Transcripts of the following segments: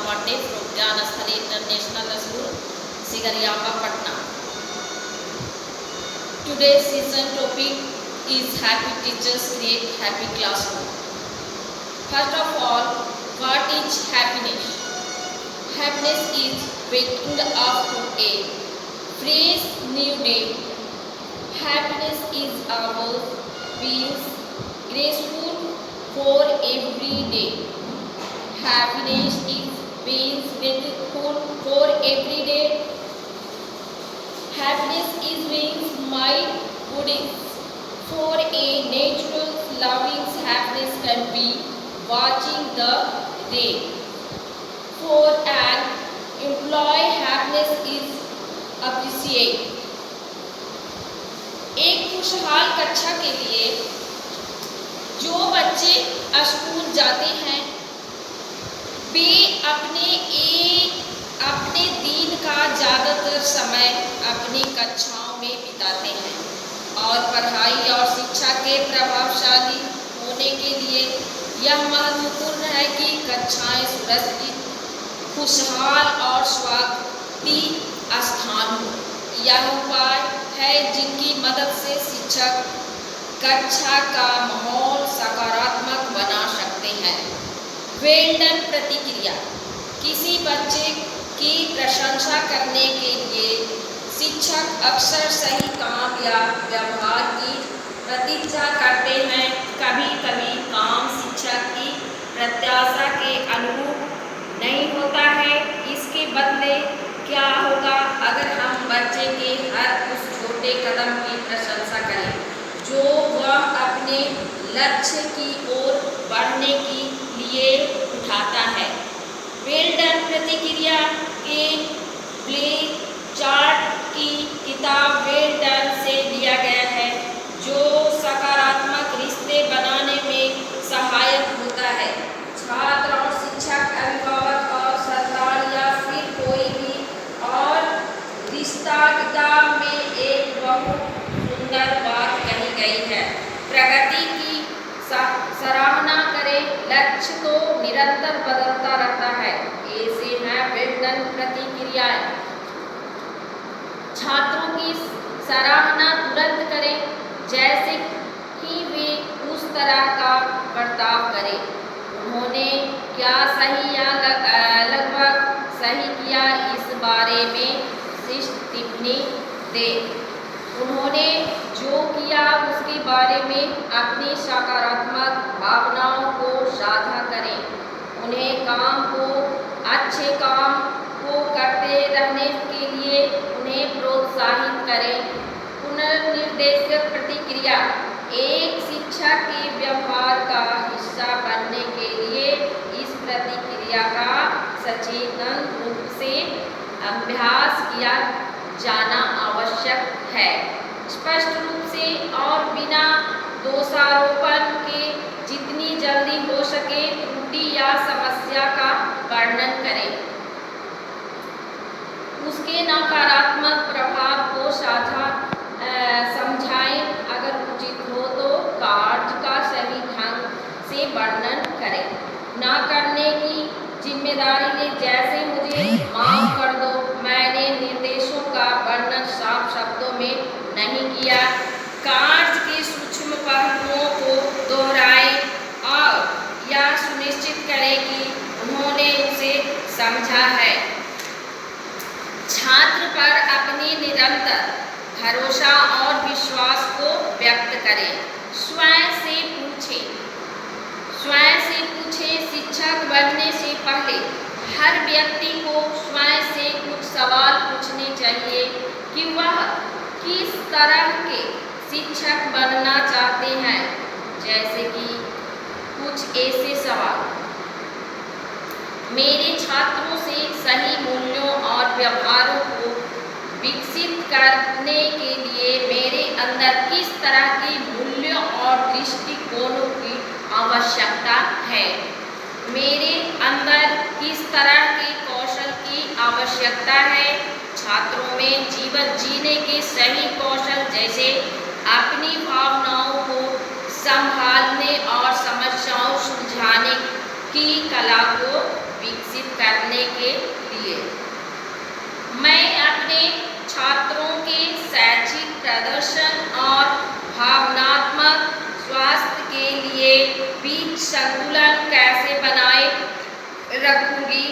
Pandey from Gyansthali international school, सिगरियापा, Patna. Today's season topic is happy teachers create happy classroom. First of all, what is happiness? Happiness is waking up to a fresh new day. Happiness is about being grateful for every day. Happiness is being grateful for every day. Happiness is being my goodness. For a natural loving happiness can be watching the rain. For an employee happiness is appreciate. एक खुशहाल कक्षा के लिए जो बच्चे school जाते हैं वे अपने दिन का ज़्यादातर समय अपनी कक्षाओं में बिताते हैं और पढ़ाई और शिक्षा के प्रभावशाली होने के लिए यह महत्वपूर्ण है कि कक्षाएं सुरक्षित, खुशहाल और स्वागती स्थान हो. यह उपाय है जिनकी मदद से शिक्षक कक्षा का माहौल सकारात्मक बना सकते हैं. वेल डन प्रतिक्रिया. किसी बच्चे की प्रशंसा करने के लिए शिक्षक अक्सर सही काम या व्यवहार की प्रतीक्षा करते हैं. कभी कभी काम शिक्षक की प्रत्याशा के अनुरूप नहीं होता है. इसके बदले क्या होगा अगर हम बच्चे के हर उस छोटे कदम की प्रशंसा करें जो वह अपने लक्ष्य की ओर बढ़ने के लिए उठाता है. वेल डन प्रतिक्रिया के प्ले चार्ट की किताब वेल डन से लिया गया है जो सकारात्मक रिश्ते बनाने में सहायक होता है. छात्र और शिक्षक, अभिभावक और सरकार या फिर कोई भी और रिश्ता. किताब में एक बहुत सुंदर बात कही गई है. प्रगति की सराहना करें, लक्ष्य तो निरंतर बदलता रहता है. ऐसे हैं वेल डन प्रतिक्रियाएं. छात्रों की सराहना तुरंत करें जैसे ही वे उस तरह का बर्ताव करें. उन्होंने क्या सही या लगभग सही किया इस बारे में शिष्ट टिप्पणी दें. उन्होंने जो किया उसके बारे में अपनी सकारात्मक भावनाओं को साझा करें. उन्हें अच्छे काम को करते रहने के लिए उन्हें प्रोत्साहित करें. पुनर्निर्देशक प्रतिक्रिया. एक शिक्षक के व्यवहार का हिस्सा बनने के लिए इस प्रतिक्रिया का सचेतन रूप से अभ्यास किया जाना आवश्यक है. स्पष्ट रूप से और बिना दोषारोपण के जितनी जल्दी हो सके त्रुटि या समस्या का वर्णन करें. उसके नकारात्मक प्रभाव को समझाएं. अगर उचित हो तो कार्य का सही ढंग से वर्णन करें. ना करने की जिम्मेदारी ले, जैसे मुझे माफ कर दो, मैंने निर्देशों का वर्णन साफ शब्दों में नहीं किया. कार्य के सूक्ष्म पहलुओं को दोहराएं और यह सुनिश्चित करें कि उन्होंने उसे समझा है. छात्र पर अपनी निरंतर भरोसा और विश्वास को व्यक्त करें. स्वयं से पूछें. शिक्षक बनने से पहले हर व्यक्ति को स्वयं से कुछ सवाल पूछने चाहिए कि वह किस तरह के शिक्षक बनना चाहते हैं. जैसे कि कुछ ऐसे सवाल: मेरे छात्रों से सही मूल्यों और व्यवहारों को विकसित करने के लिए मेरे अंदर किस तरह के मूल्यों और दृष्टिकोणों की आवश्यकता है. मेरे अंदर किस तरह के कौशल की आवश्यकता है. छात्रों में जीवन जीने के सही कौशल जैसे अपनी भावनाओं को संभालने और समस्याओं सुलझाने की कला को विकसित करने के लिए। मैं अपने छात्रों के शैक्षिक प्रदर्शन और भावनात्मक स्वास्थ्य के लिए बीच संतुलन कैसे बनाए रखूंगी।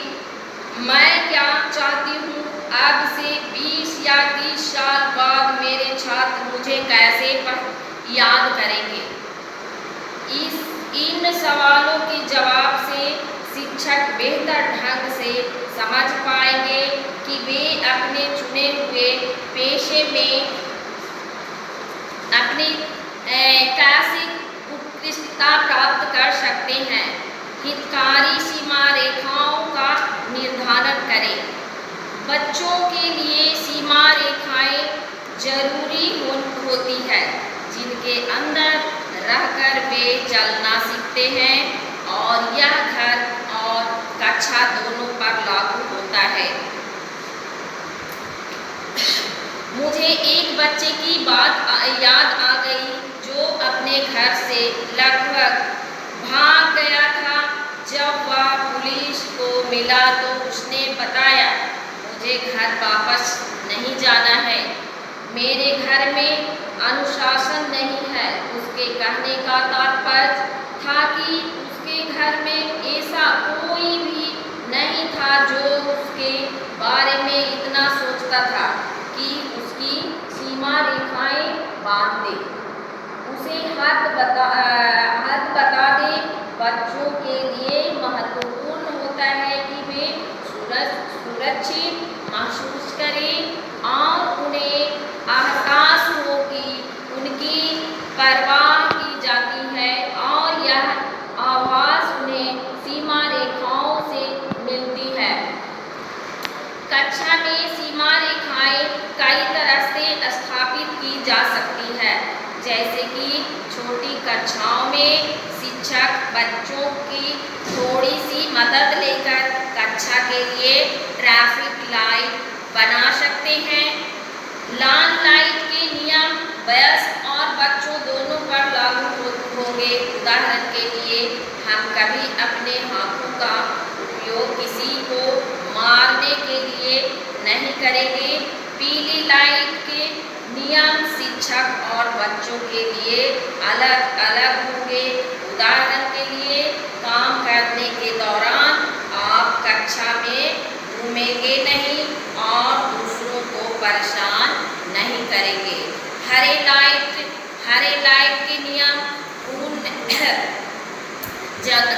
मैं क्या चाहती हूँ, अब से 20 या 30 साल बाद मेरे छात्र मुझे कैसे याद करेंगे। इन सवालों के जवाब से शिक्षक बेहतर ढंग से समझ पाएंगे कि वे अपने चुने हुए पेशे में अपनी कैसे उत्कृष्टता प्राप्त कर सकते हैं। हितकारी सीमा रेखाओं का निर्धारण करें। बच्चों के लिए सीमा रेखाएं जरूरी होती है, जिनके अंदर रहकर वे चलना सीखते हैं, और यह घर और कक्षा दोनों पर लागू होता है। मुझे एक बच्चे की बात याद आ गई जो अपने घर से लगभग भाग गया था। जब वह पुलिस को मिला तो उसने बताया, मुझे घर वापस नहीं जाना है, मेरे घर में अनुशासन नहीं है। उसके कहने का तात्पर्य था कि उसके घर में ऐसा कोई भी नहीं था जो उसके बारे में इतना सोचता था कि उसकी सीमा रेखाएं बांध दे, उसे हद बता दे। बच्चों के लिए महत्वपूर्ण होता है कि वे सुरक्षित महसूस करें और उन्हें एहसास हो कि उनकी परवाह की जाती है, और यह आवाज़ उन्हें सीमा रेखाओं से मिलती है। कक्षा में सीमा रेखाएं कई तरह से स्थापित की जा सकती है, जैसे कि छोटी कक्षाओं में शिक्षक बच्चों की थोड़ी सी मदद लेकर कक्षा के लिए ट्रैफिक लाइट बना सकते हैं। लाल लाइट के नियम वयस्क और बच्चों दोनों पर लागू होंगे। उदाहरण के लिए, हम कभी अपने हाथों का उपयोग किसी को मारने के लिए नहीं करेंगे। पीली लाइट के नियम शिक्षक और बच्चों के लिए अलग अलग होंगे। उदाहरण के लिए, काम करने के दौरान आप कक्षा में घूमेंगे नहीं और दूसरों को परेशान नहीं करेंगे। हरे लाइट के नियम उन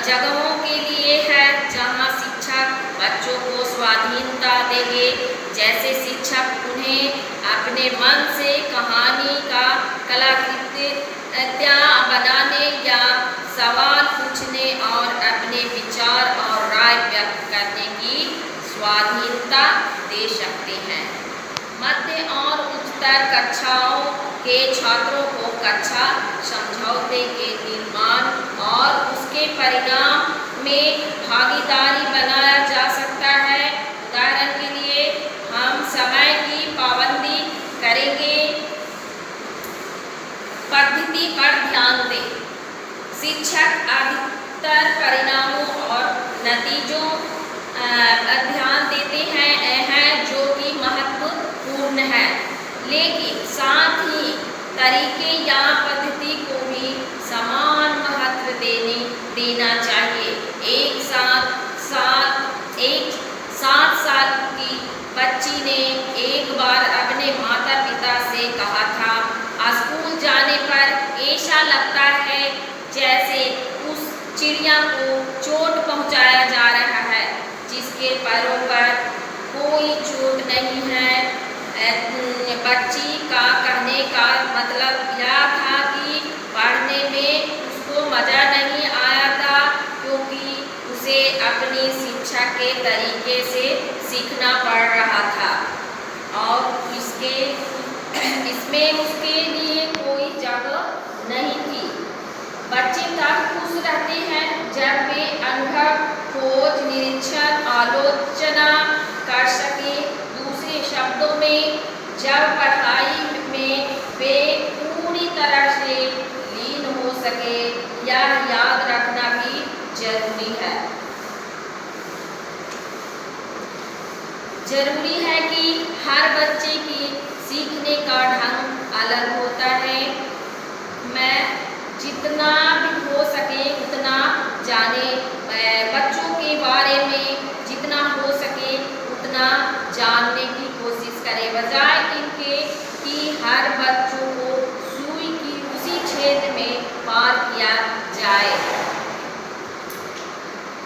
जगहों के लिए है जहां शिक्षक बच्चों को स्वाधीनता देंगे, जैसे शिक्षक उन्हें अपने मन से कहानी का कलाकृति बनाने या सवाल पूछने और अपने विचार और राय व्यक्त करने की स्वाधीनता दे सकते हैं। मध्य और उच्चतर कक्षाओं के छात्रों को कक्षा समझौते के निर्माण और उसके परिणाम में भागीदारी बनाया जा सकता है। उदाहरण के लिए, हम समय की पाबंदी करेंगे, पद्धति पर ध्यान दें। शिक्षक अधिकतर परिणामों और नतीजों ध्यान देते हैं जो कि महत्वपूर्ण है, लेकिन साथ ही तरीके या पद्धति को भी समान महत्व देना चाहिए। एक 7 साल की बच्ची ने एक बार अपने माता पिता से कहा था, स्कूल जाने पर ऐसा लगता है जैसे उस चिड़िया को चोट पहुंचाया जा रहा है जिसके पैरों पर कोई चोट नहीं है। बच्ची का कहने का मतलब यह था कि पढ़ने में उसको मज़ा नहीं आया था, क्योंकि उसे अपनी शिक्षा के तरीके से सीखना पड़ रहा था और इसमें उसके लिए कोई जगह नहीं थी। बच्चे तब खुश रहते हैं जब वे अनुभव, खोज, निरीक्षण, आलोचना कर सके। दूसरे शब्दों में, जब पढ़ाई में वे पूरी तरह से लीन हो सके, यह याद रखना भी जरूरी है। जरूरी है कि हर बच्चे की सीखने का ढंग अलग होता है। मैं जितना भी हो सके उतना जाने, बच्चों के बारे में जितना हो सके उतना जानने की कोशिश करें, बजाय इनके कि हर बच्चों को सुई की उसी क्षेत्र में पार किया जाए।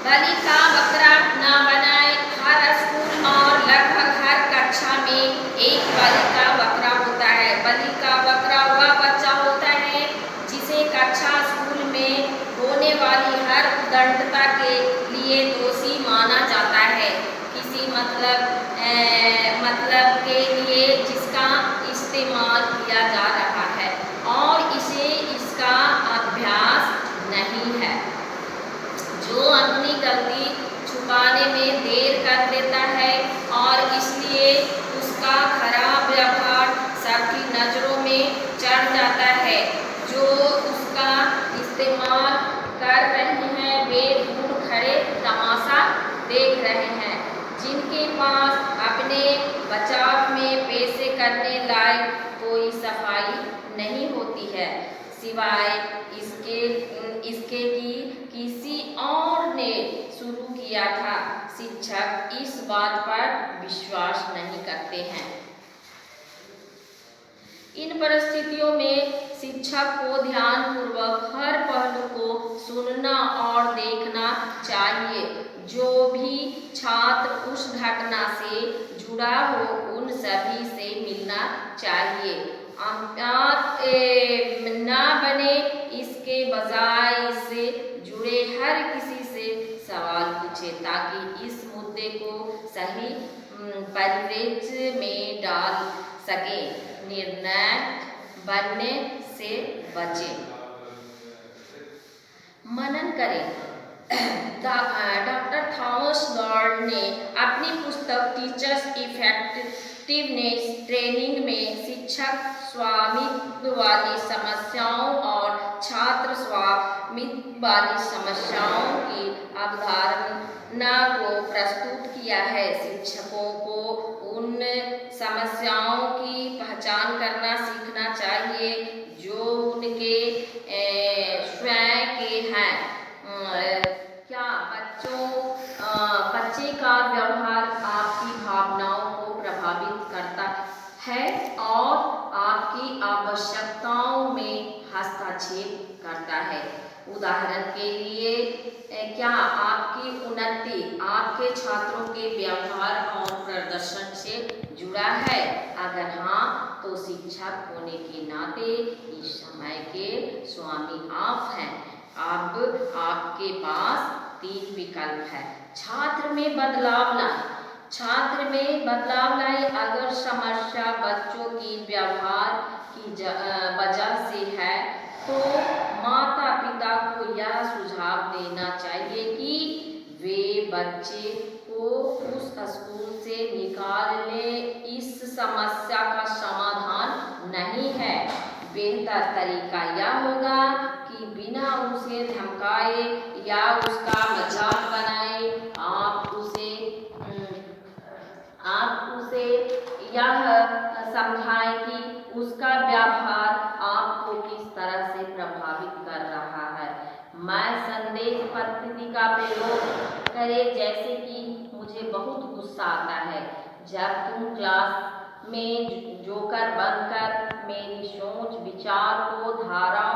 बलि का बकरा ना बनाए। हर स्कूल और लगभग हर कक्षा में एक बलि का बकरा होता है। बलि का बकरा वह बच्चा होता है जिसे कक्षा स्कूल में होने वाली हर उद्दंडता के लिए दोषी माना जाता है, किसी मतलब के लिए जिसका इस्तेमाल किया जा रहा है और इसे इसका अभ्यास नहीं है, जो अपनी गलती छुपाने में देर कर देता है और इसलिए उसका खराब व्यवहार सबकी नज़रों में चढ़ जाता है। जो उसका इस्तेमाल कर रहे हैं वे दूर खड़े तमाशा देख रहे हैं, जिनके पास अपने बचाव में पेशे करने लायक कोई सफाई नहीं होती है, सिवाय इसके कि किसी और ने शुरू किया था। शिक्षक इस बात पर विश्वास नहीं करते हैं। इन परिस्थितियों में शिक्षक को ध्यानपूर्वक हर पहलू को सुनना और देखना चाहिए। जो भी छात्र उस घटना से जुड़ा हो उन सभी से मिलना चाहिए, ना बने, इसके बजाय इससे जुड़े हर किसी से सवाल पूछे ताकि इस मुद्दे को सही परिप्रेक्ष्य में डाल सके, निर्णय बनने से बचे। मनन करें। डॉक्टर थॉमस लॉर्ड ने अपनी पुस्तक टीचर्स इफेक्टिवनेस ट्रेनिंग में शिक्षक स्वामित्व वाली समस्याओं और छात्र स्वामित्व वाली समस्याओं की अवधारणा को प्रस्तुत किया है। शिक्षकों को उन समस्याओं की पहचान करना सीखना चाहिए जो उनके स्वयं के हैं। क्या बच्चे का व्यवहार आपकी भावनाओं को प्रभावित करता है और आपकी आवश्यकताओं में हस्तक्षेप करता है? उदाहरण के लिए, क्या आपकी उन्नति आपके छात्रों के व्यवहार और प्रदर्शन से जुड़ा है? अगर हाँ, तो शिक्षक होने के नाते इस समय के स्वामी आप हैं। अब आपके पास 3 विकल्प है। छात्र में बदलाव लाए। अगर समस्या बच्चों की व्यवहार की वजह से है तो माता पिता को यह सुझाव देना चाहिए कि वे बच्चे को उस स्कूल से निकाल लें। इस समस्या का समाधान नहीं है। बेहतर तरीका यह होगा कि बिना उसे धमकाए या उसका मजाक बनाए आप उसे यह समझाएं कि उसका व्यवहार आपको किस तरह से प्रभावित कर रहा है। मैं संदेश पद्धति का प्रयोग करें, जैसे कि मुझे बहुत गुस्सा आता है जब तुम क्लास में जोकर बनकर मेरी सोच विचार को धारा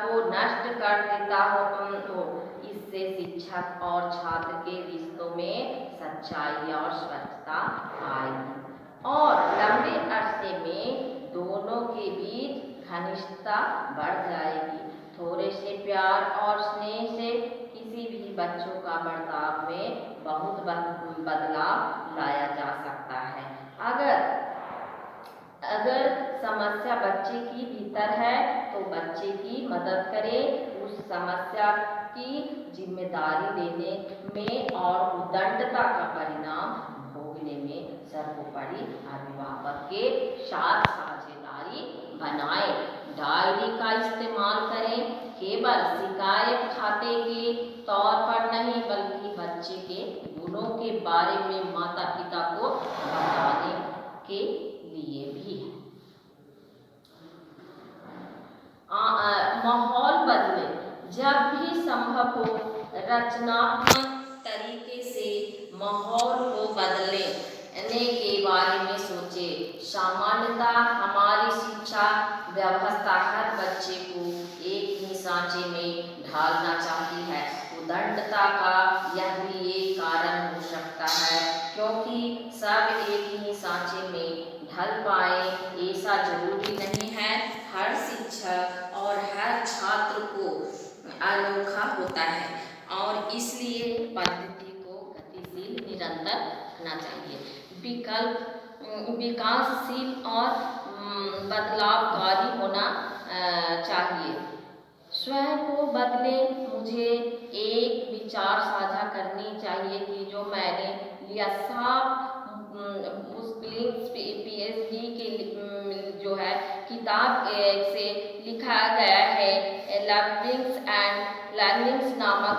को नष्ट कर देता हो। इससे शिक्षक और छात्र के रिश्तों में सच्चाई और स्वच्छता आएगी और लंबे अरसे में दोनों के बीच घनिष्ठता बढ़ जाएगी। थोड़े से प्यार और स्नेह से किसी भी बच्चों का बर्ताव में बहुत बदलाव लाया जा सकता है। अगर समस्या बच्चे की भीतर है तो बच्चे की मदद करें। उस समस्या की जिम्मेदारी लेने में और उद्दंडता का परिणाम भोगने में सर्वोपरि अभिभावक के साथ साझेदारी बनाएं। डायरी का इस्तेमाल करें, केवल शिकायत खाते के तौर पर नहीं बल्कि बच्चे के गुणों के बारे में माता पिता को बताने के लिए भी है। माहौल बदले, जब भी संभव हो रचनात्मक तरीके से माहौल को बदलने के बारे में सोचे। सामान्यतः हमारी शिक्षा व्यवस्था हर बच्चे को एक ही सांचे में ढालना चाहती है। उद्दंडता का यह भी एक कारण हो सकता है, क्योंकि सब एक ही सांचे में ढल पाए ऐसा जरूरी नहीं है। हर शिक्षक और हर छात्र को अनोखा होता है और इसलिए पद्धति को गतिशील निरंतर रखना चाहिए, विकासशील और बदलावकारी होना चाहिए। स्वयं को बदले, मुझे एक विचार साझा करनी चाहिए कि जो मैंने लिया साफ PhD के जो है किताब से लिखा गया है, लर्निंग्स नामक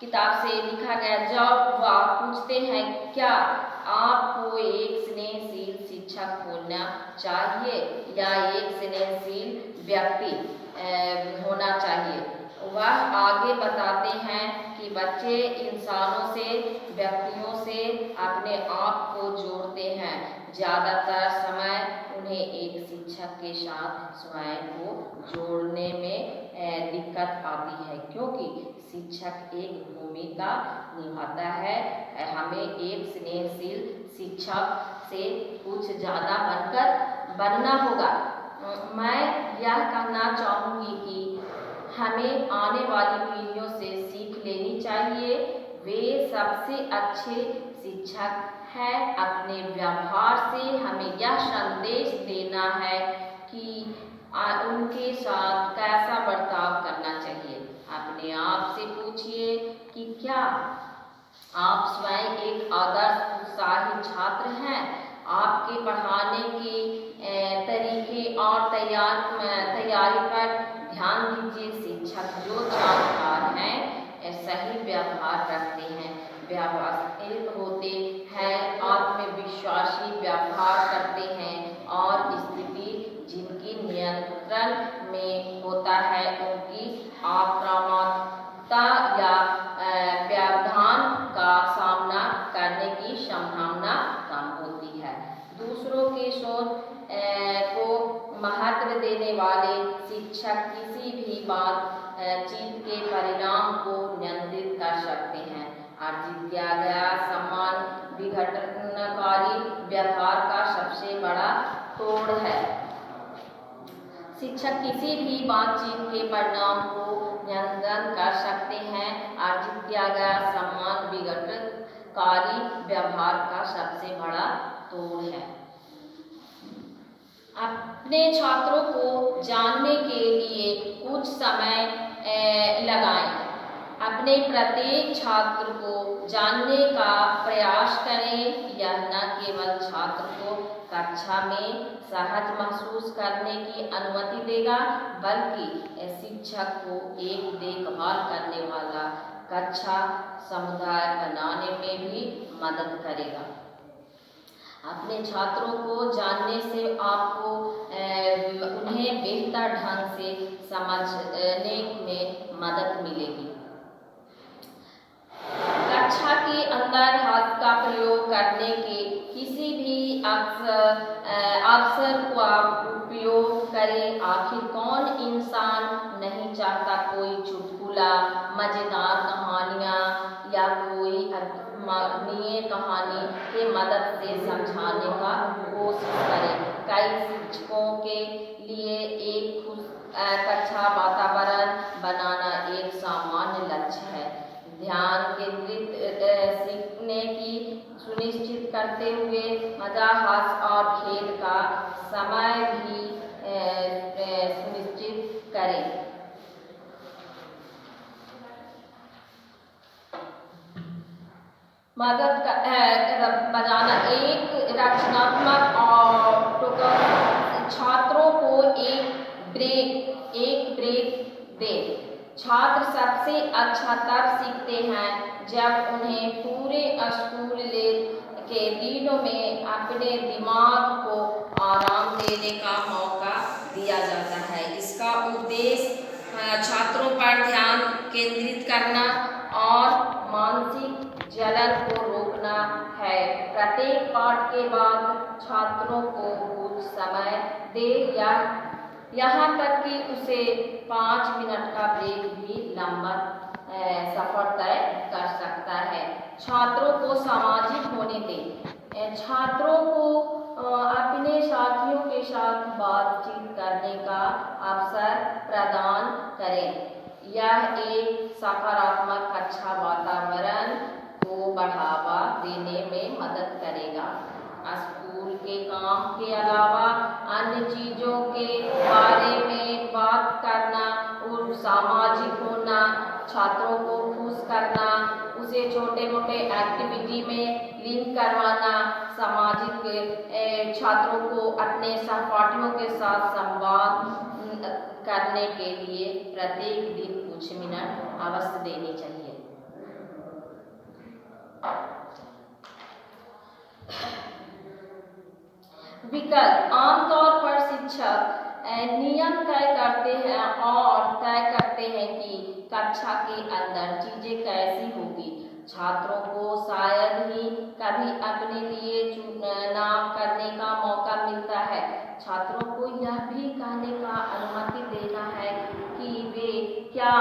किताब से लिखा गया। जब वह पूछते हैं क्या आपको एक स्नेहशील शिक्षक होना चाहिए या एक स्नेहशील व्यक्ति होना चाहिए, वह आगे बताते हैं कि बच्चे इंसानों से, व्यक्तियों से अपने आप को जोड़ते हैं। ज़्यादातर समय उन्हें एक शिक्षक के साथ स्वयं को जोड़ने में दिक्कत आती है, क्योंकि शिक्षक एक भूमिका निभाता है। हमें एक स्नेहशील शिक्षक से कुछ ज़्यादा बनना होगा। मैं यह कहना चाहूँगी कि हमें आने वाली पीढ़ियों से सीख लेनी चाहिए। वे सबसे अच्छे शिक्षक हैं। अपने व्यवहार से हमें यह संदेश देना है कि उनके साथ कैसा बर्ताव करना चाहिए। अपने आप से पूछिए कि क्या आप स्वयं एक आदर्श उत्साही छात्र हैं। आपके पढ़ाने के तरीके और तैयारी पर ध्यान दीजिए। शिक्षक जो जानकार हैं, सही व्यवहार रखते हैं, व्यवहारिक होते हैं, आत्मविश्वासी व्यवहार करते हैं और स्थिति जिनकी नियंत्रण में होता है उनकी आक्रामकता या व्यवधान का सामना करने की संभावना कम होती है। दूसरों के सोच को महत्व देने वाले शिक्षक किसी भी बातचीत के परिणाम को नियंत्रित कर सकते हैं। अर्जित किया गया सम्मान विघटनकारी व्यवहार का सबसे बड़ा तोड़ है। शिक्षक किसी भी बातचीत के परिणाम को नियंत्रण कर सकते हैं। अर्जित किया गया सम्मान विघटनकारी व्यवहार का सबसे बड़ा तोड़ है। अपने छात्रों को जानने के लिए कुछ समय लगाएं। अपने प्रत्येक छात्र को जानने का प्रयास करें। यह न केवल छात्र को कक्षा में सहज महसूस करने की अनुमति देगा, बल्कि शिक्षक को एक देखभाल करने वाला कक्षा समुदाय बनाने में भी मदद करेगा। अपने छात्रों को जानने से आपको उन्हें बेहतर ढंग से समझने में मदद मिलेगी। कक्षा के अंदर हाथ का प्रयोग करने के किसी भी अवसर का उपयोग करें। आखिर कौन इंसान नहीं चाहता कोई चुटकुला, मज़ेदार कहानियाँ या कोई अभिमानीय कहानी के मदद से समझाने का कोशिश करें। कई शिक्षकों के लिए एक खुश कक्षा वातावरण बनाना एक सामान्य लक्ष्य है। ध्यान केंद्रित सीखने की सुनिश्चित करते हुए मज़ा, हास्य और खेल का समय भी सुनिश्चित करें। मदद बजाना एक रचनात्मक और छात्रों को एक ब्रेक दें। छात्र सबसे अच्छा तब सीखते हैं जब उन्हें पूरे स्कूल के दिनों में अपने दिमाग को आराम देने का मौका दिया जाता है। इसका उद्देश्य छात्रों पर ध्यान केंद्रित करना और मानसिक जलन को रोकना है। प्रत्येक पाठ के बाद छात्रों को कुछ समय दे या यहाँ तक कि उसे 5 मिनट का ब्रेक भी लंबा सफर तय कर सकता है। छात्रों को सामाजिक होने दें। छात्रों को अपने साथियों के साथ बातचीत करने का अवसर प्रदान करें। यह एक सकारात्मक कक्षा वातावरण को बढ़ावा देने में मदद करेगा। स्कूल के काम के अलावा अन्य चीज़ों के बारे में बात करना और सामाजिक होना, छात्रों को खुश करना, उसे छोटे मोटे एक्टिविटी में लिंक करवाना, सामाजिक छात्रों को अपने सहपाठियों के साथ संवाद करने के लिए प्रत्येक दिन कुछ मिनट अवश्य देने चाहिए। विकल्प आमतौर पर शिक्षक नियम तय करते हैं और तय करते हैं कि कक्षा के अंदर चीजें कैसी होगी। छात्रों को शायद ही कभी अपने लिए चुनाव करने का मौका मिलता है। छात्रों को यह भी कहने का अनुमति देना है कि वे क्या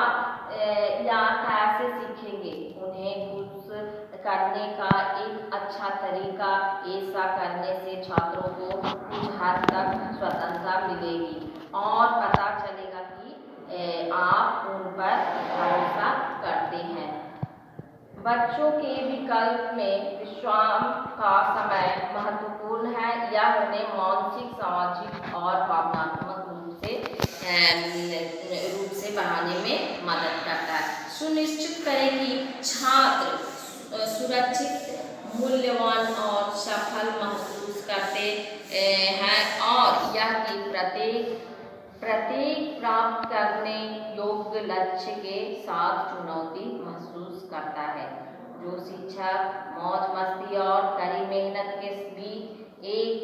या कैसे सीखेंगे। उन्हें खुश करने का एक अच्छा तरीका ऐसा करने से छात्रों को कुछ हद तक स्वतंत्रता मिलेगी और पता चलेगा कि आप उन पर भरोसा करते हैं। बच्चों के विकल्प में विश्राम का समय महत्वपूर्ण है। यह उन्हें मानसिक, सामाजिक और भावनात्मक रूप से बढ़ाने में मदद करता है। सुनिश्चित करें कि छात्र सुरक्षित, मूल्यवान और सफल महसूस करते हैं और यह कि प्रत्येक प्राप्त करने योग्य लक्ष्य के साथ चुनौती महसूस करता है। जो शिक्षक मौज मस्ती और कड़ी मेहनत के बीच एक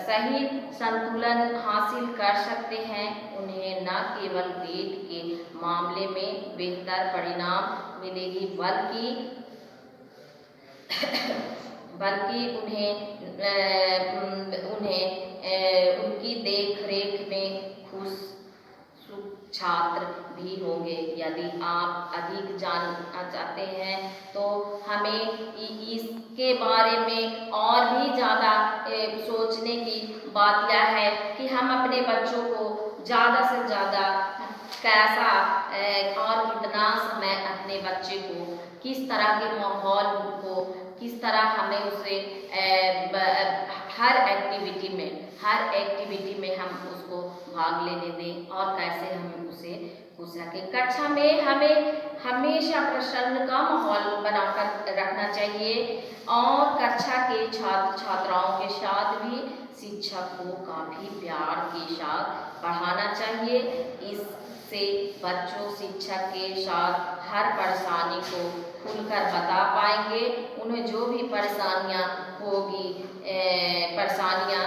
सही संतुलन हासिल कर सकते हैं, उन्हें न केवल ग्रेड के मामले में बेहतर परिणाम मिलेगी बल्कि उन्हें उनकी देखरेख में खुश छात्र भी होंगे। यदि आप अधिक जानना चाहते हैं तो हमें इसके बारे में और भी ज़्यादा सोचने की बात यह है कि हम अपने बच्चों को ज़्यादा से ज़्यादा कैसा और कितना समय अपने बच्चे को किस तरह के माहौल को किस तरह हमें उसे हर एक्टिविटी में हम उसको भाग लेने दें और कैसे हम उसे खुश रखें। कक्षा में हमें हमेशा प्रसन्न का माहौल बनाकर रखना चाहिए और कक्षा के छात्र छात्राओं के साथ भी शिक्षक को काफ़ी प्यार के साथ पढ़ाना चाहिए। इससे बच्चों शिक्षक के साथ हर परेशानी को खुलकर बता पाएंगे। उन्हें जो भी परेशानियाँ होगी परेशानियाँ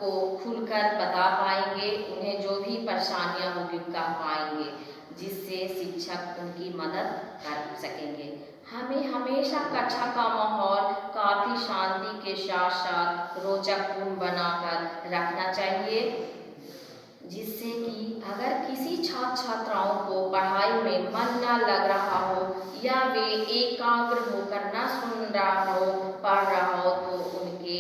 को खुलकर बता पाएंगे। उन्हें जो भी परेशानियाँ होगी कह पाएंगे, जिससे शिक्षक उनकी मदद कर सकेंगे। हमें हमेशा कक्षा का माहौल काफ़ी शांति के साथ साथ रोचकपूर्ण बनाकर रखना चाहिए, जिससे कि अगर किसी छात्र छात्राओं को पढ़ाई में मन न लग रहा हो या वे एकाग्र होकर न सुन रहा हो पढ़ रहा हो तो उनके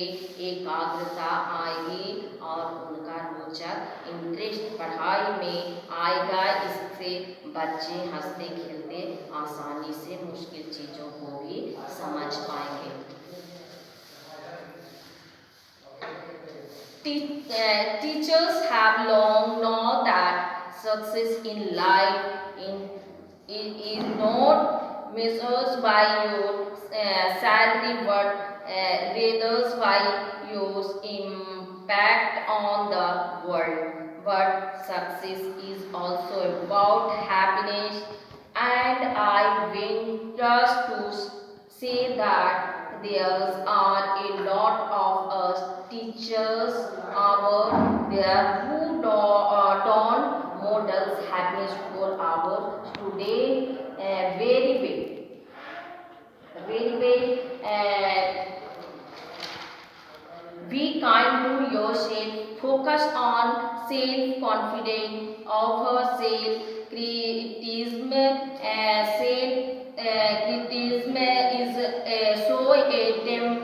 एकाग्रता आएगी और उनका रोचक इंटरेस्ट पढ़ाई में आएगा। इससे बच्चे हंसते खेलते आसानी से मुश्किल चीज़ों को भी समझ पाएंगे। Teachers have long known that success in life is not measured by your salary but rather by your impact on the world. but success is also about happiness, and I venture to say that there are a lot of us teachers out there who don't models happiness for our students very well. Be kind to yourself, focus on self-confidence, offer self-criticism. Self-criticism is so tempting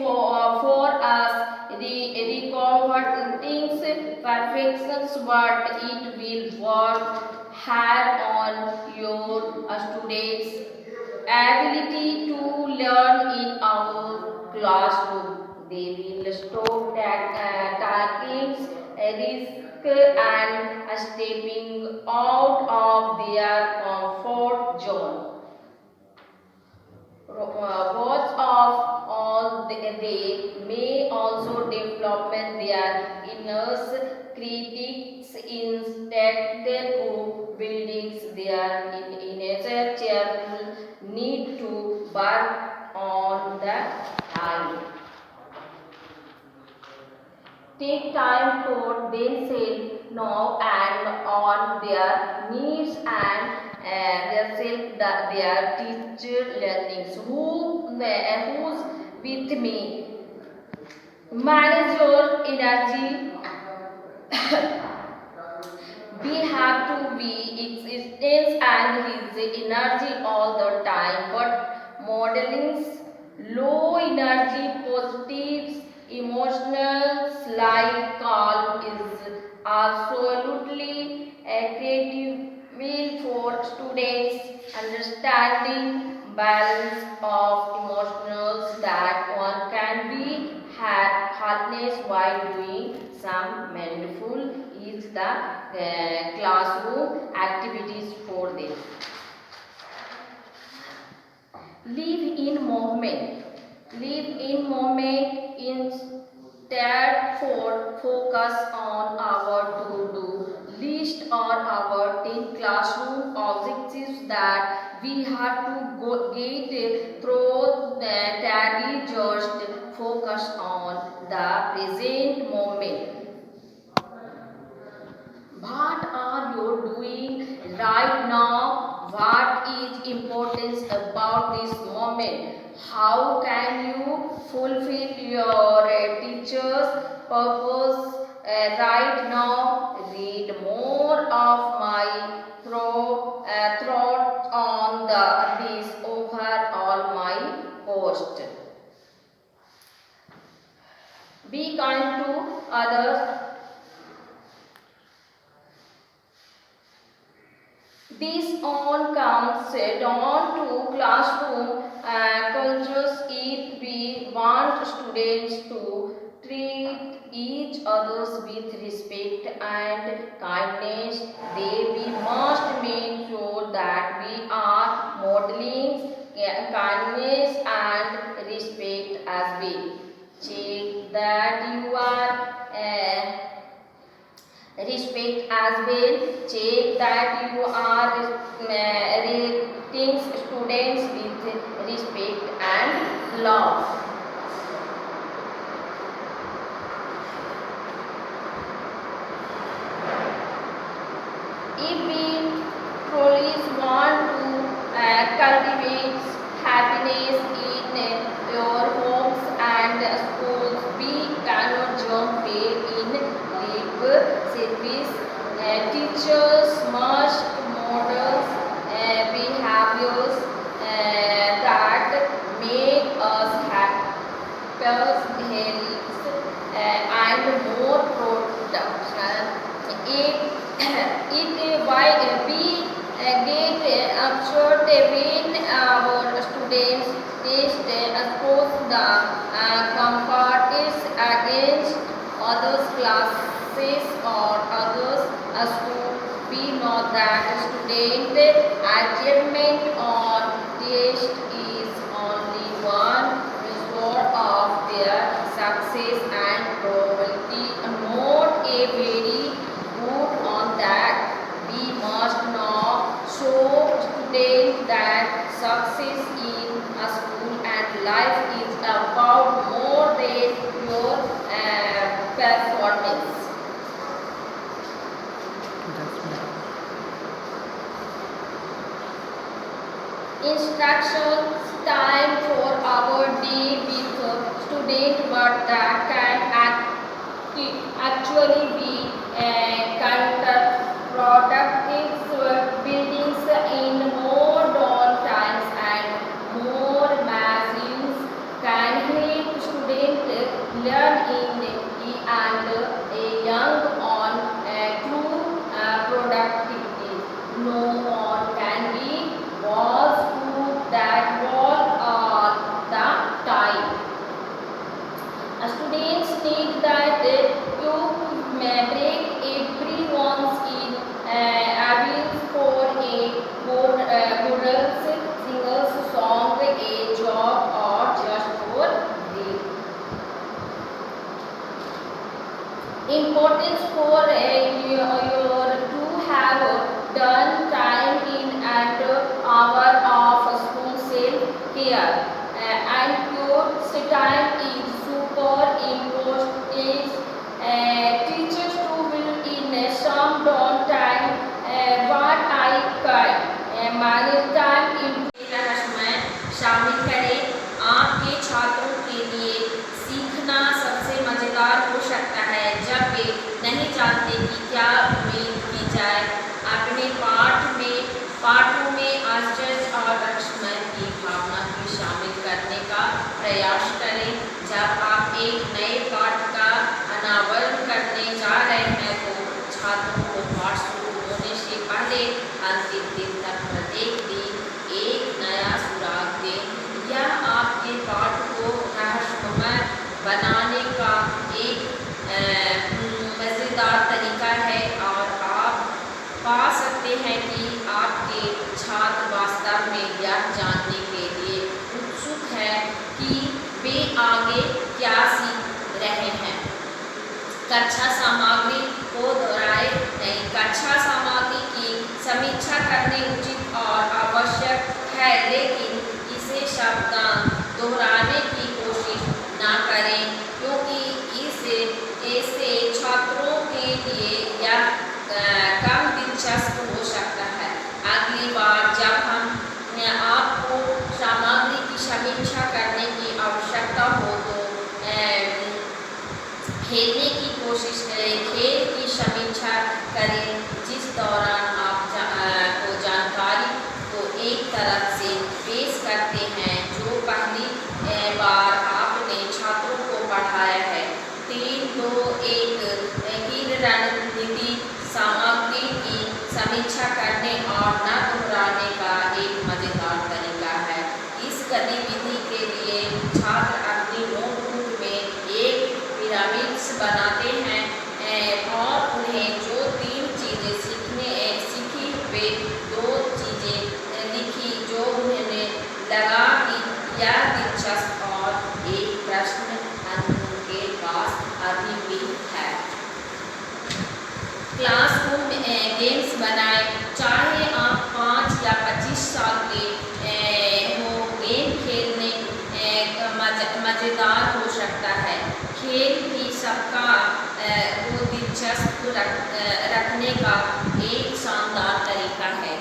for us, recover things perfections, but it will work hard on your students' ability to learn in our classroom. They will stop taking risk and stepping out of their comfort zone. Words of all they may also develop their inner critics instead of building their inner cheerful need to work on the time. Take time for themselves now and on their needs and themselves their teacher learnings. Who's with me? Manage your energy. We have to be existence and his energy all the time, but modeling low energy positives emotional like calm is absolutely critical for students understanding balance of emotions that one can be had hardness while doing some mindful is the classroom activities for them. Live in moment. Live in moment instead for focus on our to-do list or our 10 classroom objectives that we have to get through that just focus on the present moment. What are you doing right now? What is important about this moment? How can you fulfill your teacher's purpose right now? Read more of my thought on this overall my post. Be kind to others. This all comes down to classroom cultures. If we want students to treat each others with respect and kindness, we must make sure that we are modeling kindness and respect as well. Check that you are respect as well. Check that you are treating students with respect and love. If we truly want to cultivate happiness in your homes and schools, we cannot jump in lip service. Teachers must model behaviors that make us happy. life is about more than your performance. Instructions time for our day with student, but that can actually be counterproductive. Buildings in more times and more machines can help students learn in and a young on true productivity. No one can be walls to that wall all the time. Students need that you may break everyone's in avenues for a good singer's song, a job, or just for the importance for your to have done time in and hour of school self-care and your time is super important. Teachers to will in some down time what I can manage time in में शामिल करें। आपके छात्रों के लिए सीखना सबसे मज़ेदार हो सकता है जब वे नहीं जानते कि क्या उम्मीद की जाए। अपने पाठों में आश्चर्य और रहस्य की भावना को शामिल करने का प्रयास करें। जब आप एक नए पाठ का अनावरण करने जा रहे हैं तो छात्रों को पाठ शुरू होने से पहले अंतिम दिन तक प्रत्येक दिन एक नया सुराग दें। यह आपके पाठ को रहस्यमय बनाने का एक मज़ेदार तरीका है और आप पा सकते हैं कि आपके छात्र वास्तव में यह जानने के लिए उत्सुक है कि वे आगे क्या सीख रहे हैं। कक्षा सामग्री को दोहराए नहीं। कक्षा सामग्री की समीक्षा करने उचित और आवश्यक है, लेकिन इसे शब्दांश दोहराने की कोशिश न करें क्योंकि इससे छात्रों के लिए यह कम दिलचस्प हो सकता है। अगली बार जब आपको सामग्री की समीक्षा करने की आवश्यकता हो तो खेलने की कोशिश करें। खेल की समीक्षा करें जिस दौरान आप जानकारी को एक तरफ से पेश करते हैं जो पहली बार आपने छात्रों को पढ़ाया है। 3-2-1 की रणनीति सामग्री की समीक्षा करने और न दोहराने का एक मज़ेदार तरीका है। इस गतिविधि के लिए छात्र अपनी नोटबुक में एक पिरामिड्स बनाते हैं और उन्हें जो 3 चीज़ें सीखी वे 2 चीज़ें लिखी जो उन्हें लगा कि यह दिलचस्प और एक प्रश्न उनके पास अभी भी है। क्लासरूम गेम्स बनाएं। चाहे आप 5 या 25 साल के हो, गेम खेलने मज़ेदार हो सकता है। खेल भी सबका को दिलचस्प रखने का एक शानदार तरीका है।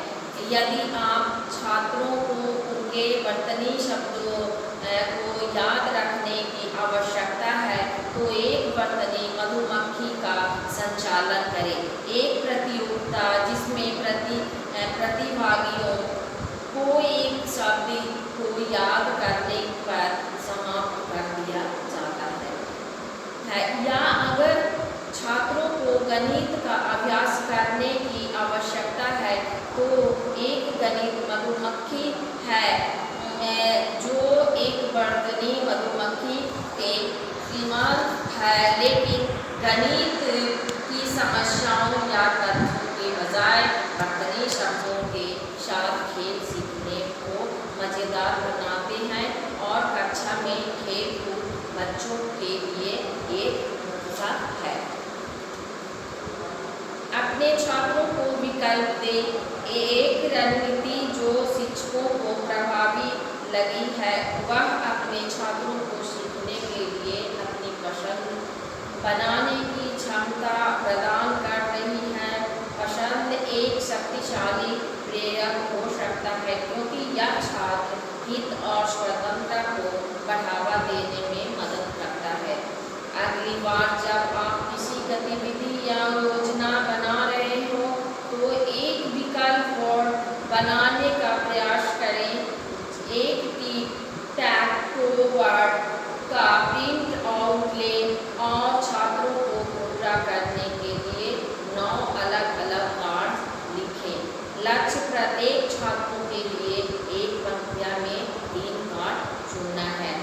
यदि आप छात्रों को उनके वर्तनी शब्दों को याद रखने की आवश्यकता है तो एक वर्तनी मधुमक्खी का संचालन करें। एक प्रतियोगिता जिसमें प्रतिभागियों को एक शब्द को याद करने पर समाप्त कर दिया जाता है। या अगर छात्रों को गणित का अभ्यास करने की आवश्यकता है तो एक गणित मधुमक्खी है जो एक वर्तनी मधुमक्खी के समान है, लेकिन गणित की समस्याओं या तथ्यों के बजाय वर्तनी शब्दों के साथ खेल सीखने को मज़ेदार बनाते हैं और कक्षा में खेल कूद बच्चों के लिए एक हिस्सा है। अपने छात्रों को विकल्प दें। एक रणनीति जो शिक्षकों को प्रभावी लगी है वह अपने बनाने की क्षमता प्रदान कर रही है। पसंद एक शक्तिशाली प्रेरक हो सकता है क्योंकि यह छात्र हित और स्वतंत्रता को बढ़ावा देने में मदद करता है। अगली बार जब आप किसी गतिविधि या योजना बना रहे हो तो एक विकल्प बोर्ड बनाने का प्रयास करें। एक टिक-टैक-टो-बोर्ड का प्रिंट आउट लें और छात्रों को पूरा करने के लिए 9 अलग-अलग कार्ड लिखें। लक्ष्य प्रत्येक छात्रों के लिए एक पंक्तिया में 3 कार्ड चुनना है।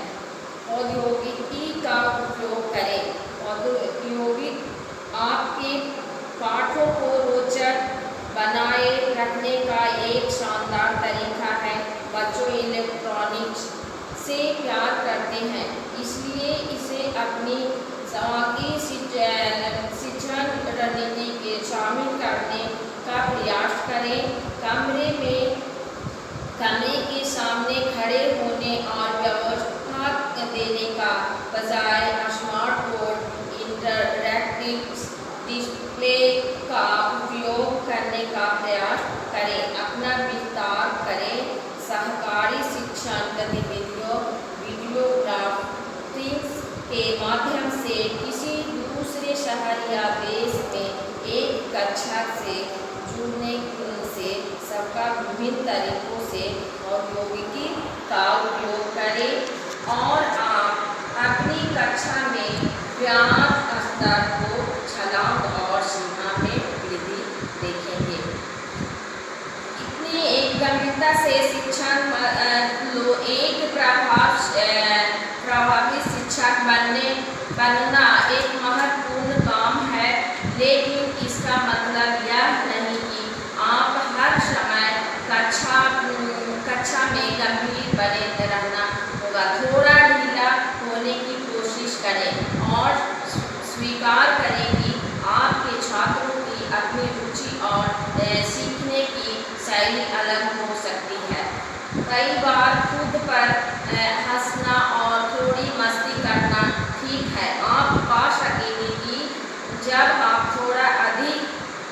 प्रौद्योगिकी का उपयोग करें। प्रौद्योगिकी आपके पाठों को रोचक बनाए रखने का एक शानदार तरीका है। बच्चों इलेक्ट्रॉनिक्स से प्यार करते हैं, इसलिए इसे अपनी समग्र शिक्षण रणनीति के शामिल करने का प्रयास करें। कमरे के सामने खड़े होने और व्यवस्था देने का बजाय स्मार्ट बोर्ड इंटरैक्टिव डिस्प्ले का उपयोग करने का प्रयास करें। अपना विस्तार करें। सहकारी शिक्षण गतिविधियों वीडियोग्राफिंग के माध्यम से किसी दूसरे शहर या देश में एक कक्षा से जुड़ने से सबका विभिन्न तरीकों से प्रौद्योगिकी का उपयोग करें और आप अपनी कक्षा में ज्ञान स्तर को छलांग और सीमा में वृद्धि देखेंगे। इतनी एक गंभीरता से शिक्षण एक प्रभावी शिक्षक बनना एक महत्वपूर्ण काम है, लेकिन इसका मतलब यह नहीं कि आप हर समय कक्षा में गंभीर बने रहना होगा। थोड़ा ढीला होने की कोशिश करें और स्वीकार करें कि आपके छात्रों की अपनी रुचि और सीखने की शैली अलग हो सकती है। कई बार खुद पर हंसना और थोड़ी मस्ती करना ठीक है। आप पा सकेंगे कि जब आप थोड़ा अधिक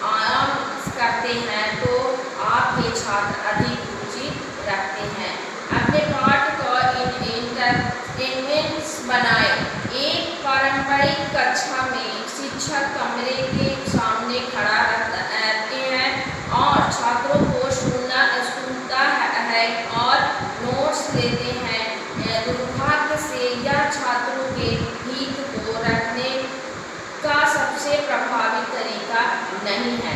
आराम करते हैं तो आपके छात्र अधिक रुचि रखते हैं। अपने पाठ को एंटरटेनमेंट बनाएं। एक पारंपरिक कक्षा में शिक्षक कमरे के सामने खड़ा रहते हैं और छात्रों को सुनता है और नोट्स लेते हैं। दुर्भाग्य से यह छात्रों के हित को रखने का सबसे प्रभावी तरीका नहीं है।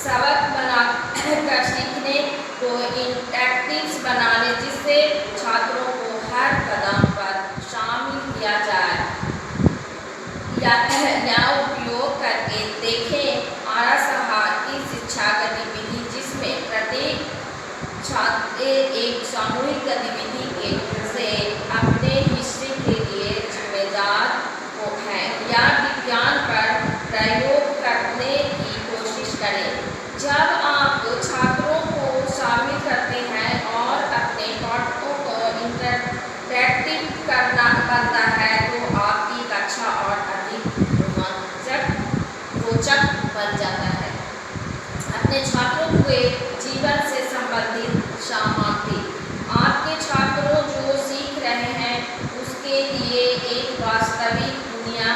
सबक बनाकर सीखने को इंटरैक्टिव बनाने जिससे छात्रों को हर कदम पर शामिल किया जाए या उपयोग करके देखें। आरा की शिक्षा गतिविधि जिसमें प्रत्येक छात्र एक सामूहिक गतिविधि से अपने हिस्से के लिए जिम्मेदार है या विज्ञान पर प्रयोग करने की कोशिश करें। जब आप छात्रों को शामिल करते हैं और अपने पाठों को इंटरैक्टिव बनता है तो आपकी कक्षा और अधिक रोचक बन जाता है। अपने छात्रों के जीवन से संबंधित सामग्री। आपके छात्रों जो सीख रहे हैं उसके लिए एक वास्तविक दुनिया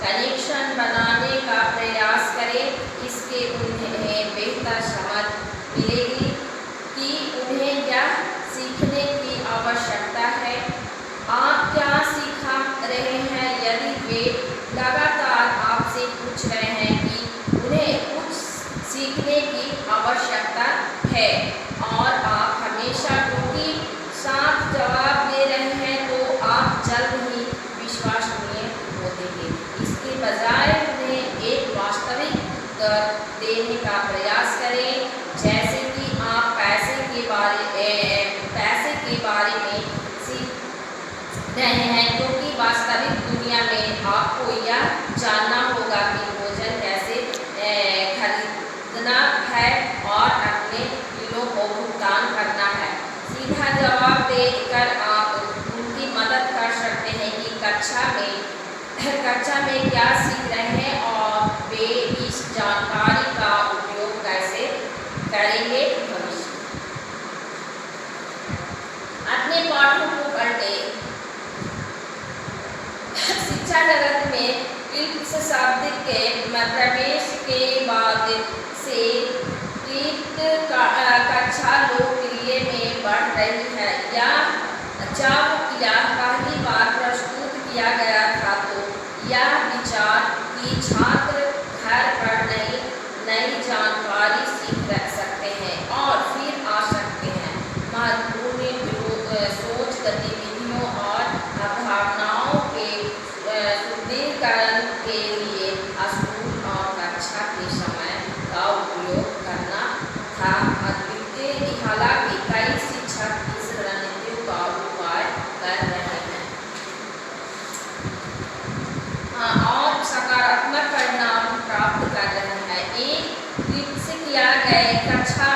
कनेक्शन बनाने का प्रयास करें। इसके उन्हें बेहतर समझ मिलेगी कि उन्हें यह सीखने की आवश्यकता है। आप क्या सिखा रहे हैं? यदि वे लगातार आपसे पूछ रहे हैं कि उन्हें कुछ सीखने की आवश्यकता है और आप हमेशा टोकी साथ जवाब दे रहे हैं तो आप जल्द ही विश्वसनीय होंगे। इसके बजाय उन्हें एक वास्तविक उत्तर देने का प्रयास करें, जैसे कि आप पैसे के बारे में सीख रहे हैं, क्योंकि वास्तविक दुनिया में आपको यह जानना होगा कि भोजन कैसे खरीदना है और अपने बिलों को भुगतान करना है। सीधा जवाब देकर आप उनकी मदद कर सकते हैं कि कक्षा में क्या सीख रहे हैं और वे इस जानकारी का उपयोग कैसे करेंगे भविष्य में। अपने पाठों को पढ़ते शिक्षा जगत में इस शब्द के प्रवेश के बाद से कक्षा लोकप्रिय में बढ़ रही है। जब यह पहली बार प्रस्तुत किया गया था तो यह विचार कि छात्र घर पर नई जानकारी सीख सकते हैं और फिर आ सकते हैं, महत्वपूर्ण सोच गतिविधियों और भावनाओं के सुदृढ़ीकरण के लिए स्कूल और कक्षा के समय का उपयोग करना था अद्वितीय। हालांकि कई शिक्षक इस रणनीति का उपाय कर रहे हैं और सकारात्मक परिणाम प्राप्त कर रहे हैं। एक विकसित किया गया कक्षा